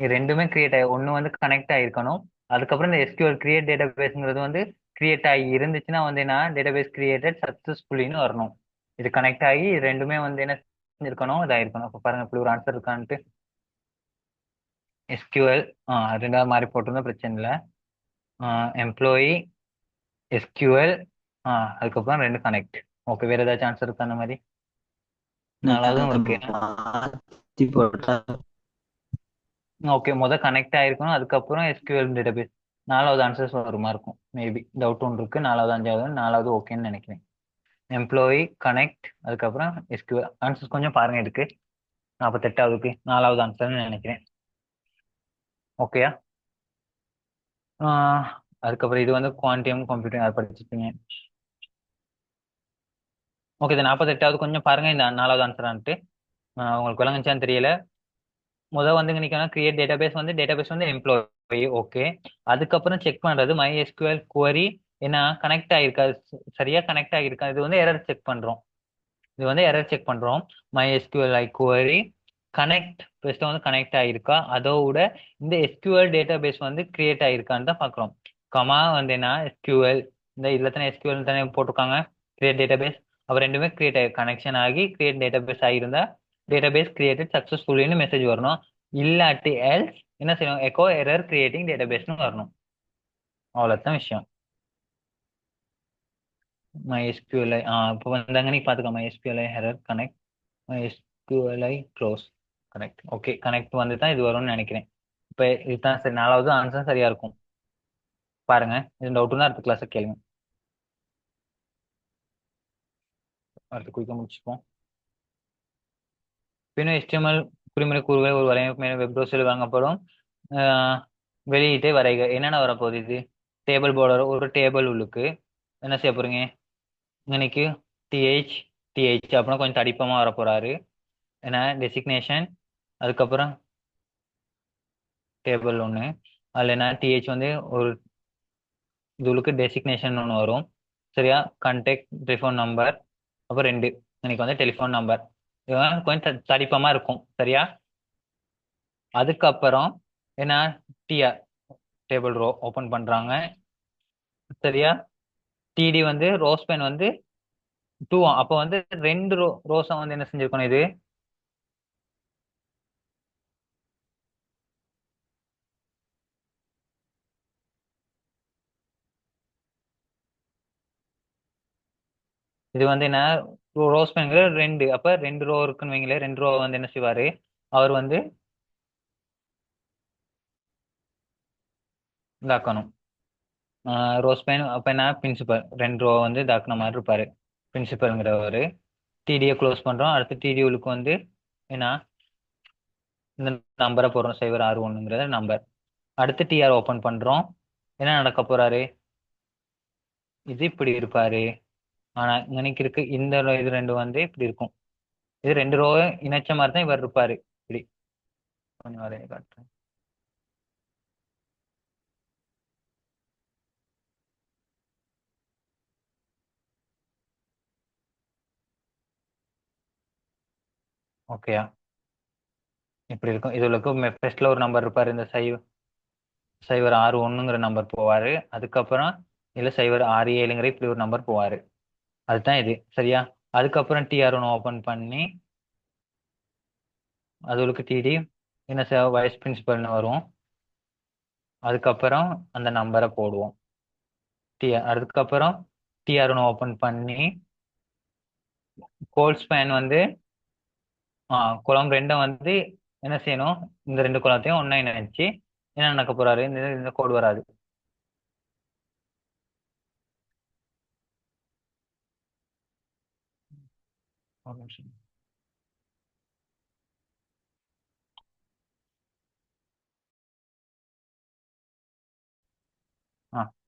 இது ரெண்டுமே கிரியேட் ஆகி ஒன்று வந்து கனெக்ட் ஆகிருக்கணும். அதுக்கப்புறம் இந்த எஸ்கியூஎல் கிரியேட் டேட்டாபேஸ்ங்கிறது வந்து கிரியேட் ஆகி இருந்துச்சுன்னா வந்து என்ன? டேட்டாபேஸ் கிரியேட்டட் சக்சஸ்ஃபுல்லின்னு வரணும். இது கனெக்ட் ஆகி இது ரெண்டுமே வந்து என்ன செஞ்சிருக்கணும்? இதாயிருக்கணும். அப்போ பாருங்க, இப்படி ஒரு ஆன்சர் இருக்கான்ட்டு. எஸ்கியூஎல் ரெண்டாவது மாதிரி போட்டிருந்தா பிரச்சனை இல்லை. எம்ப்ளாயி எஸ்கியூஎல் அதுக்கப்புறம் 2 கனெக்ட். ஓகே, வேற ஏதாச்சும் ஆன்சர் இருக்கா அந்த மாதிரி? நாலாவதும் இருக்கு. மாத்தி போட்டா ஓகே, கனெக்ட் ஆயிருக்கணும், அதுக்கப்புறம் எஸ்கியூஎல் டேட்டாபேஸ். நாலாவது ஆன்சர்ஸ் வருமா இருக்கும் மேபி. டவுட் ஒன்று இருக்கு. நாலாவது அஞ்சாவது, நாலாவது ஓகேன்னு நினைக்கிறேன். எம்ப்ளாயி கனெக்ட் அதுக்கப்புறம் எஸ்கியூஎல் ஆன்சர்ஸ் கொஞ்சம் பாருங்க இருக்கு. 48வதுக்கு நாலாவது ஆன்சர்னு நினைக்கிறேன். ஓகேயா? அதுக்கப்புறம் இது வந்து குவான்டியம் கம்ப்யூட்டிங் அதை படிச்சிருப்பீங்க. ஓகே, இது 48வது கொஞ்சம் பாருங்க இந்த நாலாவது ஆன்சரான்ட்டு. உங்களுக்கு விளங்குச்சான்னு தெரியல. வந்து நினைக்கணும் கிரியேட் டேட்டாபேஸ் வந்து எம்ப்ளாயி. ஓகே, அதுக்கப்புறம் செக் பண்றது மை எஸ்கியூஎல் குவரி என்ன கனெக்ட் ஆயிருக்கா, சரியா கனெக்ட் ஆகிருக்கா. இது வந்து எரர் செக் பண்றோம். My SQL I Kuvari connect best வந்து கனெக்ட் ஆயிருக்கா, அதோட இந்த எஸ்கியூஎல் டேட்டாபேஸ் வந்து கிரியேட் ஆயிருக்கான்னு தான் பாக்குறோம். கமா வந்து என்ன எஸ்கியூஎல், இந்த இதுல தானே எஸ்கியூஎல் தானே போட்டிருக்காங்க, கிரியேட் டேட்டாபேஸ். அப்ப ரெண்டுமே கிரியேட் ஆகி கனெக்ஷன் ஆகி கிரியேட் டேட்டாபேஸ் ஆகியிருந்தா டேட்டாபேஸ் கிரியேட்டட் சக்சஸ்ஃபுல்லின்னு மெசேஜ் வரணும். இல்லாட்டி எல்ஸ் என்ன செய்யணும், எக்கோ எரர் கிரியேட்டிங் டேட்டாபேஸ்னு வரணும். அவ்வளவுதான் விஷயம். MySQLi இப்போ வந்தாங்க நீ பாத்துக்க. MySQLi error connect, MySQLi close, connect. Okay, connect வந்து தான் இது வரும்னு நினைக்கிறேன். இப்போ இதுதான் சரி, நாலாவது ஆன்சர் சரியா இருக்கும். பாருங்க, இது டவுட்னா அடுத்த கிளாஸ் கேளுங்க. அடுத்து குயிக்க முடிச்சுப்போம். பின்னர் HTML குறிமுறை கூறுகள் ஒரு வலையமைப்பு வெப் ப்ரௌசரில் வழங்கப்படும் வெளியீட்டை வரைக. என்னென்ன வரப்போகுது? இது டேபிள் போர்டர், ஒரு டேபிள் உள்ளுக்கு என்ன செய்ய போறீங்க இன்னைக்கு டிஹெச் அப்படின்னா கொஞ்சம் தடிப்பமா வர போறாரு. ஏன்னா டெசிக்னேஷன், அதுக்கப்புறம் டேபிள் ஒன்று, அதில் என்ன டிஹெச் வந்து ஒரு இதுக்கு டெசிக்னேஷன் ஒன்று வரும். சரியா? கான்டாக்ட் டெலிஃபோன் நம்பர், அப்புறம் 2 இன்னைக்கு வந்து டெலிஃபோன் நம்பர். இதெல்லாம் கொஞ்சம் தடிப்பமா இருக்கும். சரியா? அதுக்கப்புறம் என்ன டிஆர் டேபிள் ரோ ஓபன் பண்றாங்க. சரியா? டிடி வந்து ரோஸ் பென் வந்து 2, அப்போ வந்து 2 ரோஸை வந்து என்ன செஞ்சிருக்கணும் இது இது வந்து என்ன ரோஸ் பென்கிற 2, அப்ப 2 ரோ இருக்குன்னு வைங்களேன். 2 ரோ வந்து என்ன செய்வாரு அவர் வந்து இதாக்கணும். ரோஸ் பென் அப்ப என்ன பிரின்சிபல் 2 ரோ வந்து இதாக்குன மாதிரி இருப்பாரு பிரின்சிபல்ங்கிறவர். டிடியை க்ளோஸ் பண்றோம். அடுத்து டிடி உள்ளுக்கு வந்து என்ன இந்த நம்பரை போடுறோம், 0661ங்கிற நம்பர். அடுத்து டிஆர் ஓபன் பண்றோம். என்ன நடக்க போறாரு, இது இப்படி இருப்பாரு. ஆனா இன்னைக்கு இருக்கு இந்த இது 2 வந்து இப்படி இருக்கும். இது 2 ரோ இணைச்ச மாதிரி தான் இவர் இருப்பாரு. இப்படி கொஞ்சம் வரைய காட்டுறேன். ஓகேயா? இப்படி இருக்கும். இதுக்கு ஃபர்ஸ்ட்ல ஒரு நம்பர் இருப்பாரு, இந்த 061ங்கிற நம்பர் போவாரு. அதுக்கப்புறம் இல்ல 067ங்கிற இப்படி ஒரு நம்பர் போவாரு. அதுதான் இது. சரியா? அதுக்கப்புறம் டிஆர் ஒன்று ஓபன் பண்ணி அதுக்கு டிடி என்ன வைஸ் பிரின்சிபல்னு வரும். அதுக்கப்புறம் அந்த நம்பரை போடுவோம். டிஆர் அதுக்கப்புறம் டிஆர் ஒன்று ஓபன் பண்ணி கோல் ஸ்பேன் வந்து குளம் 2 வந்து என்ன செய்யணும், இந்த 2 குளத்தையும் ஒன்னா இணைச்சு என்ன நடக்க போறாரு, இந்த கோடு வராது. ஒரு நிமிஷம்.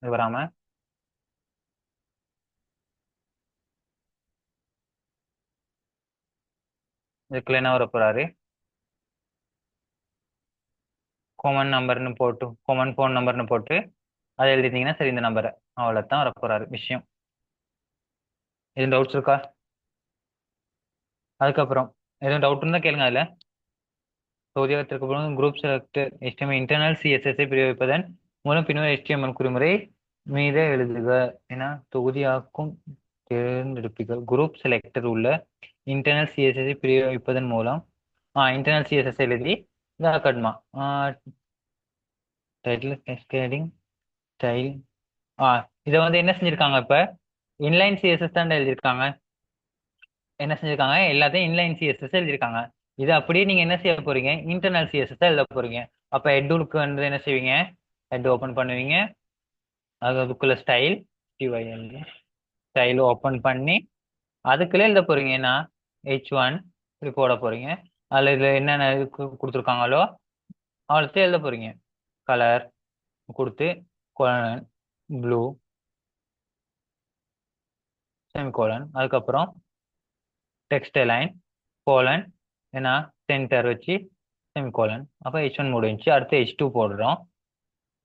இது வராம இதுக்குள்ள என்ன வர போறாரு, காமன் ஃபோன் நம்பர்னு போட்டு அதை எழுதிட்டீங்கன்னா சரி, இந்த நம்பரை அவ்வளோதான் வர போறாரு விஷயம். எதுவும் டவுட்ஸ் இருக்கா? அதுக்கப்புறம் எதுவும் டவுட் இருந்தா கேளுங்க. அதுல தொகுதியாகத்திற்கு group selector HTML internal CSS பிரயோகிப்பதன் மூலம் பின்னர் HTML குறிமுறை மீது எழுதுக. ஏன்னா தொகுதியாக்கும் தேர்ந்தெடுப்பீர்கள். குரூப் செலக்டர் உள்ள இன்டர்னல் CSS பிரயோகிப்பதன் மூலம் இன்டர்னல் CSS எழுதி இதாக்கணுமா டைட்டில் கேஸ்கேடிங் ஸ்டைல் இதை வந்து என்ன செஞ்சிருக்காங்க இப்ப இன்லைன் சிஎஸ்எஸ் தான் எழுதியிருக்காங்க. என்ன செஞ்சிருக்காங்க எல்லாத்தையும் இன்லைன் சிஎஸ்எஸ் எழுதியிருக்காங்க. இது அப்படியே நீங்க என்ன செய்ய போறீங்க இன்டர்னல் சிஎஸ்எஸ் எழுத போறீங்க. அப்ப ஹெட்டுக்கு வந்து என்ன செய்வீங்க ஹெட் ஓபன் பண்ணுவீங்க. அதுக்குள்ள ஸ்டைல் ஓபன் பண்ணி அதுக்குள்ள எழுத போறீங்க. ஏன்னா H1 இப்படி போட போறீங்க. அதுல இதுல என்னென்ன கொடுத்துருக்காங்களோ அவ்வளோத்தையும் எழுத போறீங்க. கலர் கொடுத்து ப்ளூ செமிகோலன், அதுக்கப்புறம் டெக்ஸ்ட் லைன் கோலன் ஏன்னா சென்டர் வச்சு செமிகோலன். அப்போ H1 முடிஞ்சு அடுத்து H2 போடுறோம்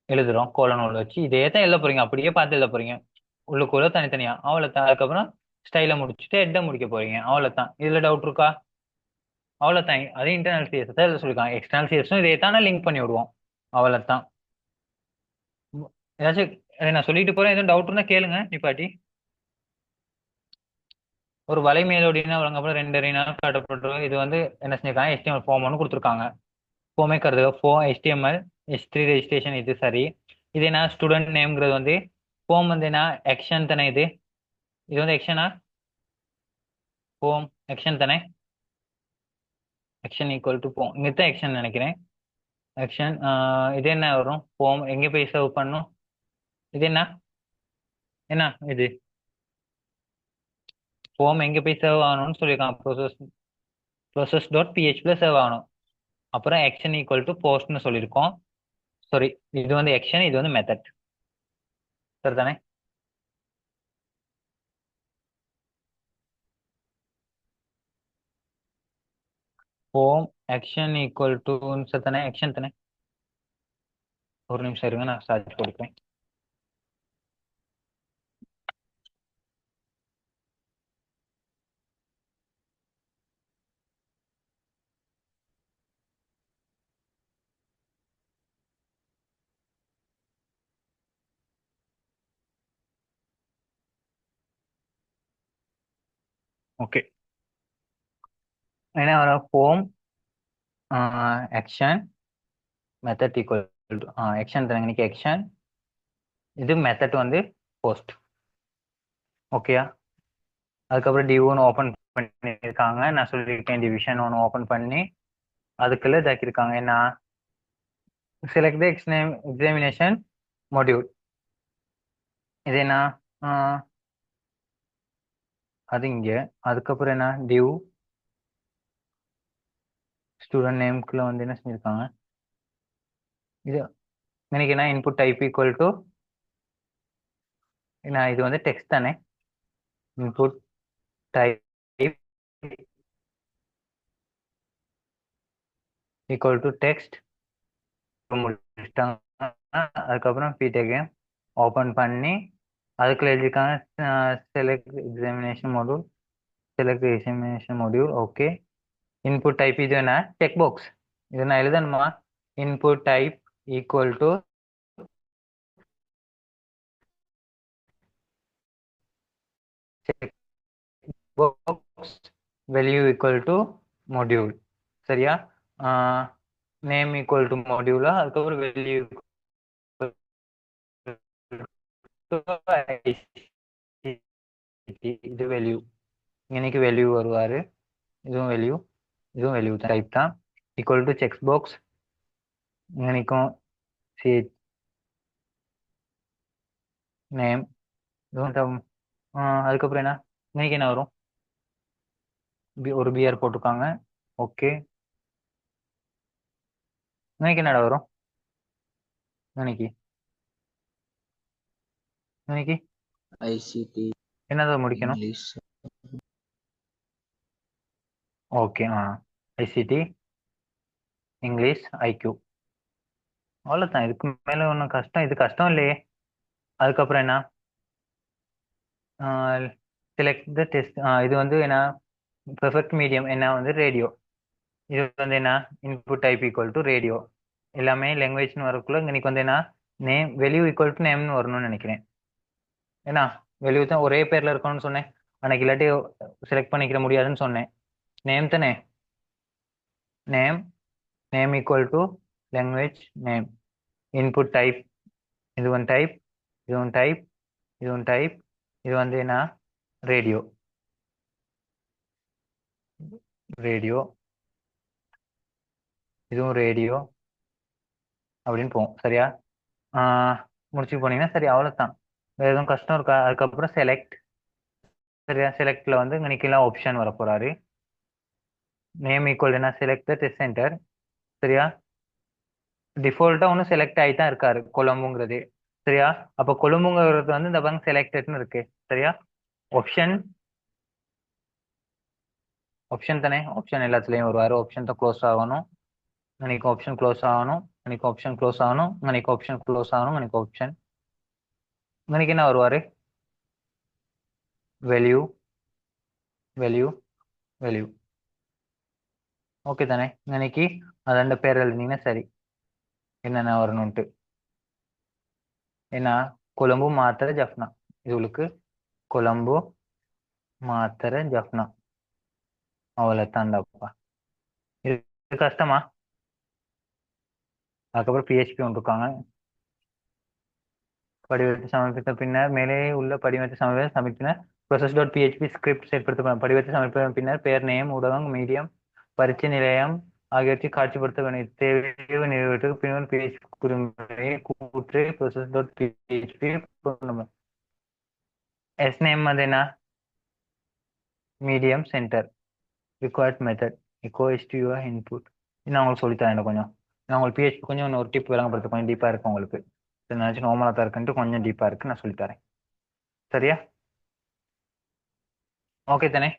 எழுதுறோம் கோலன் உள்ள வச்சு. இதே தான் எழுத போறீங்க, அப்படியே பார்த்து எழுத போறீங்க உள்ளுக்குள்ள தனித்தனியா. அவ்வளோதான். அதுக்கப்புறம் ஸ்டைலை முடிச்சுட்டு ஹெட்டை முடிக்க போறீங்க. அவ்வளோதான். இதுல டவுட் இருக்கா? அவ்வளோதான். அது இன்டர்னல் சிஎஸ் தான் சொல்லியிருக்காங்க. எக்ஸ்டர்னல் சிஎஸும் இதே தானே லிங்க் பண்ணி விடுவோம். அவ்வளோதான். ஏதாச்சும் நான் சொல்லிட்டு போறேன், எதுவும் டவுட்னா கேளுங்க நிப்பாட்டி. ஒரு வலை மேலோடினா வழங்கப்படும் 2 அறையினால் காட்டப்பட்டிருக்கும். இது வந்து என்ன செஞ்சிருக்காங்க HTML ஃபார்ம் ஒன்று கொடுத்துருக்காங்க. ஃபோமேக்கிறது HTML H3 ரெஜிஸ்ட்ரேஷன் இது சரி. இது என்ன ஸ்டூடெண்ட் நேம்ங்கிறது வந்து ஃபோம் வந்து என்ன ஆக்ஷன் தானே. இது வந்து ஆக்ஷனா ஃபோம் ஆக்ஷன் தானே. ஆக்ஷன் ஈக்குவல் டு ஃபோம் இங்கே தான் ஆக்ஷன் நினைக்கிறேன். ஆக்ஷன் இது என்ன வரும் ஃபோம் எங்கே போய் சர்வ் பண்ணும். இது என்ன என்ன இது ஃபோம் எங்கே போய் சர்வ் ஆகணும்னு சொல்லியிருக்காங்க. ப்ரோசஸ் டாட் பிஹெச்பியில் சர்வ் ஆகணும். அப்புறம் ஆக்ஷன் ஈக்குவல் டு போஸ்ட்னு சொல்லியிருக்கோம். சாரி, இது வந்து ஆக்ஷன், இது வந்து மெத்தட் சரிதானே. ஃபோம் ஆக்ஷன் ஈக்குவல் டு தானே ஆக்ஷன் தானே. ஒரு நிமிஷம் இருங்க, நான் சர்ச் கொடுப்பேன். ஓகே, என்ன வரும் form action method equal to action தானே இன்னைக்கு ஆக்ஷன். இது மெத்தட் வந்து போஸ்ட். ஓகேயா. அதுக்கப்புறம் டிவ் ஒன்று ஓப்பன் பண்ணியிருக்காங்க. நான் சொல்லியிருக்கேன் டிவிஷன் ஒன்று ஓப்பன் பண்ணி அதுக்குள்ள இதாக்கியிருக்காங்க. என்ன செலக்ட் த எக்ஸாமினேஷன் மாடியூல். இது என்ன அது இங்க. அதுக்கப்புறம் என்ன டிவ் ஸ்டூடெண்ட் நேம்குள்ள வந்து என்ன செஞ்சிருக்காங்க இது இன்னைக்கு என்ன இன்புட் டைப் ஈக்குவல் டு என்ன இது வந்து டெக்ஸ்ட் தானே. Input type equal to text முடிச்சிட்டாங்க. அதுக்கப்புறம் பிடெக் ஓப்பன் பண்ணி அதுக்குள்ள எழுதியிருக்காங்க select examination module. Okay, input type இது என்ன செக் பாக்ஸ். இது நான் எழுதணுமா input type equal to check box value equal to module. சரியா. நேம் ஈக்குவல் டு மாடியூலா. அதுக்கப்புறம் வேல்யூ இது வேல்யூ. இன்னைக்கு வேல்யூ வருவாரு. இதுவும் வேல்யூ, இதுவும் வேல்யூ டைப் தான். ஈக்குவல் டு செக் பாக்ஸ் இன்னைக்கும் நேம். அதுக்கப்புறம் என்ன இன்னைக்கு என்ன வரும் ஒரு பிஆர் போட்டிருக்காங்க. ஓகே, இன்னைக்கு என்னடா வரும் இன்னைக்கு இன்னைக்கு ஐசிடி என்னதான் முடிக்கணும். English okay, ICT English IQ. அவ்வளோதான். இதுக்கு மேலே ஒன்றும் கஷ்டம், இது கஷ்டம் இல்லையே. அதுக்கப்புறம் என்ன செலக்ட் த டெஸ்ட். இது வந்து என்ன பெர்ஃபெக்ட் மீடியம் என்ன வந்து ரேடியோ. இது வந்து என்ன input type equal to radio. எல்லாமே லாங்குவேஜ்னு வரக்குள்ள இன்னைக்கு வந்து என்ன நேம் வேல்யூ ஈக்குவல் டு நேம்னு வரணும்னு நினைக்கிறேன். ஏன்னா வேல்யூ தான் ஒரே பேர்ல இருக்கணும்னு சொன்னேன் அன்னைக்கு, இல்லாட்டி செலக்ட் பண்ணிக்கிற முடியாதுன்னு சொன்னேன். நேம் தானே. Name equal to language name. Input type இது ஒன் டைப் இது ஒன் டைப், இது ஒன் டைப், இது வந்து என்ன, ரேடியோ. ரேடியோ, இதுவும் ரேடியோ அப்படின்னு போகும். சரியா? முடிச்சு போனீங்கன்னா சரி, அவ்வளோதான். வேற எதுவும் கஷ்டம் இருக்கா? அதுக்கப்புறம் செலக்ட். சரியா? செலக்ட்ல வந்து இன்னைக்கெல்லாம் ஆப்ஷன் வர போறாரு. நேம் ஈக்குவல் என்ன, செலக்ட் டெஸ்ட் சென்டர். சரியா? டிஃபால்ட்டா ஒன்றும் செலக்ட் ஆகி தான் இருக்காரு கொலம்புங்கிறது. சரியா? அப்போ கொழும்புங்கிறது வந்து இந்த பங்க் செலக்டட்னு இருக்கு. சரியா? ஆப்ஷன், ஆப்ஷன் தானே, ஆப்ஷன் எல்லாத்துலயும் வருவாரு. ஆப்ஷன் தான் க்ளோஸ் ஆகணும், இன்னைக்கு ஆப்ஷன் க்ளோஸ் ஆகணும், இன்னைக்கு ஆப்ஷன் க்ளோஸ் ஆகணும், இன்னைக்கு ஆப்ஷன் க்ளோஸ் ஆகணும், இன்னைக்கு ஆப்ஷன். இன்னைக்கு என்ன வருவாரு, வேல்யூ, வேல்யூ, வேல்யூ. ஓகே தானே? இன்னைக்கு அது ரெண்டு பேர் எழுதினீங்கன்னா சரி, என்னென்ன வரணும்ட்டு. என்ன, கொழும்பு மாத்திர ஜஃப்னா. இதுகளுக்கு கொழும்பு மாத்திர ஜஃப்னா. அவ்வளோ தாண்டாப்பா. இது கஷ்டமா? அதுக்கப்புறம் பிஹெச்பி ஒன்று இருக்காங்க. படிவத்தை சமர்ப்பித்த பின்னர் மேலே உள்ள படிவத்தை சமர்ப்பினர் ப்ரொசஸ் டாட் பிஹெச்பி ஸ்கிரிப்ட் செயல்படுத்த படிவத்தை சமர்ப்பித்த பின்னர் பேர், நேம், ஊடகம், மீடியம், பரீட்சை நிலையம் ஆகியவற்றை காட்சிப்படுத்த வேண்டும். தேர்வு நிறைவேற்றுக்கு பின்னர் பிஹெச்பி குறிமுறையை கூற்று process dot PHP. S name வந்து என்ன, medium, centre, required method echo str input. நான் உங்களுக்கு சொல்லித்தரேன் இன்னும் கொஞ்சம். நான் உங்களுக்கு பிஹெச்பி கொஞ்சம் ஒரு டிப் விளங்கப்படுத்த கொஞ்சம் டீப்பாக இருக்கும் உங்களுக்கு. நினச்சி நார்மலாக தான் இருக்குன்ட்டு கொஞ்சம் டீப்பாக இருக்கு, நான் சொல்லித்தரேன். சரியா? ஓகே தானே?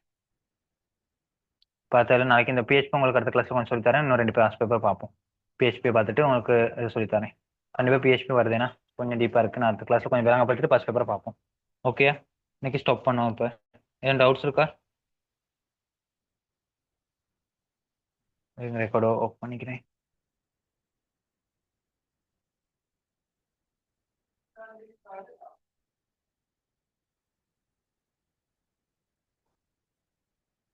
பார்த்தாலும் நாளைக்கு இந்த பிஹெச்பி உங்களுக்கு அடுத்த கிளாஸ் கொஞ்சம் சொல்லித்தரேன். இன்னும் 2 கிளாஸ் பேப்பர் பார்ப்போம். பிஹெச்பி பார்த்துட்டு உங்களுக்கு இது சொல்லித்தரேன். கண்டிப்பாக பிஹெச்பி வருதுன்னா கொஞ்சம் டீப்பாக இருக்கு. நான் அடுத்த கிளாஸ் கொஞ்சம் விளங்கப்படுத்திட்டு ஃபர்ஸ்ட் பேப்பரை பார்ப்போம். ஓகே, இன்னைக்கு ஸ்டாப் பண்ணோம். இப்போ எதுவும் டவுட்ஸ் இருக்கா? ரெக்கார்டோ ஆஃப் பண்ணிக்கிறேன்.